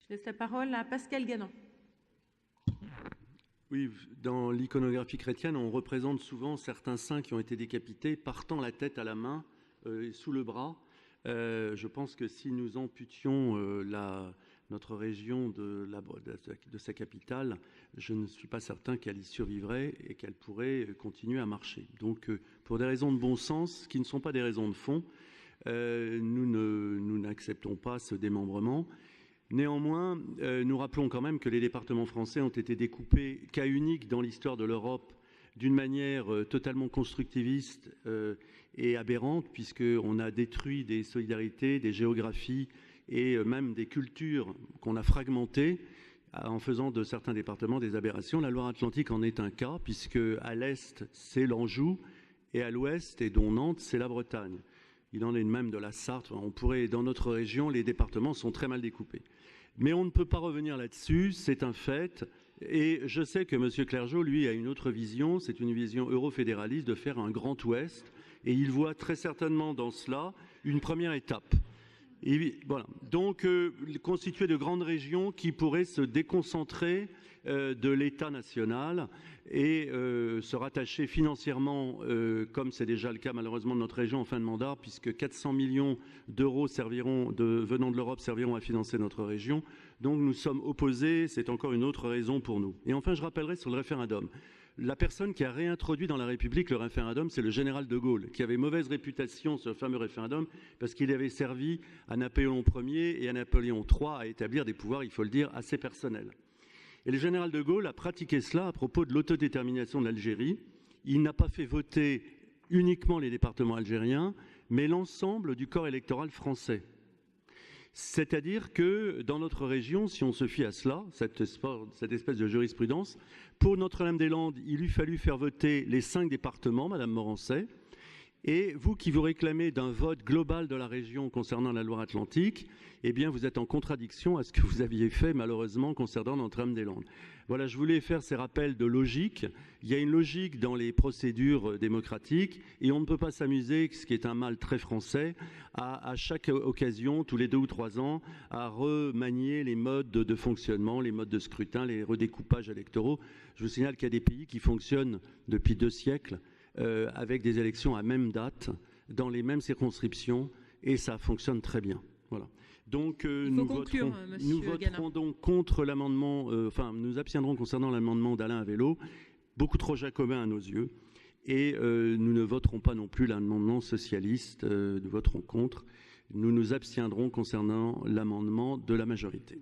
Je laisse la parole à Pascal Ganant. Oui, dans l'iconographie chrétienne, on représente souvent certains saints qui ont été décapités, portant la tête à la main, sous le bras. Je pense que si nous amputions notre région de sa capitale, je ne suis pas certain qu'elle y survivrait et qu'elle pourrait continuer à marcher. Donc, pour des raisons de bon sens, qui ne sont pas des raisons de fond, nous n'acceptons pas ce démembrement. Néanmoins, nous rappelons quand même que les départements français ont été découpés, cas unique dans l'histoire de l'Europe, d'une manière totalement constructiviste et aberrante, puisqu'on a détruit des solidarités, des géographies et même des cultures qu'on a fragmentées en faisant de certains départements des aberrations. La Loire-Atlantique en est un cas, puisque à l'est, c'est l'Anjou, et à l'ouest, et dont Nantes, c'est la Bretagne. Il en est de même de la Sarthe. On pourrait, dans notre région, les départements sont très mal découpés. Mais on ne peut pas revenir là-dessus, c'est un fait. Et je sais que M. Clergeau, lui, a une autre vision, c'est une vision eurofédéraliste de faire un grand ouest. Et il voit très certainement dans cela une première étape. Et voilà. Donc, constituer de grandes régions qui pourraient se déconcentrer de l'État national et se rattacher financièrement, comme c'est déjà le cas malheureusement de notre région en fin de mandat, puisque 400 millions d'euros venant de l'Europe serviront à financer notre région. Donc nous sommes opposés, c'est encore une autre raison pour nous. Et enfin, je rappellerai sur le référendum. La personne qui a réintroduit dans la République le référendum, c'est le général de Gaulle, qui avait mauvaise réputation sur le fameux référendum, parce qu'il avait servi à Napoléon Ier et à Napoléon III à établir des pouvoirs, il faut le dire, assez personnels. Et le général de Gaulle a pratiqué cela à propos de l'autodétermination de l'Algérie. Il n'a pas fait voter uniquement les départements algériens, mais l'ensemble du corps électoral français. C'est-à-dire que dans notre région, si on se fie à cela, cette espèce de jurisprudence, pour Notre-Dame-des-Landes, il eût fallu faire voter les 5 départements, Madame Morancet, et vous qui vous réclamez d'un vote global de la région concernant la Loire-Atlantique, eh bien vous êtes en contradiction à ce que vous aviez fait malheureusement concernant Notre-Dame-des-Landes. Voilà, je voulais faire ces rappels de logique. Il y a une logique dans les procédures démocratiques et on ne peut pas s'amuser, ce qui est un mal très français, à chaque occasion, tous les 2 ou 3 ans, à remanier les modes de fonctionnement, les modes de scrutin, les redécoupages électoraux. Je vous signale qu'il y a des pays qui fonctionnent depuis 2 siècles avec des élections à même date, dans les mêmes circonscriptions, et ça fonctionne très bien. Voilà. Donc nous voterons donc contre l'amendement, nous abstiendrons concernant l'amendement d'Alain Avello, beaucoup trop jacobin à nos yeux, et nous ne voterons pas non plus l'amendement socialiste, nous voterons contre. Nous nous abstiendrons concernant l'amendement de la majorité.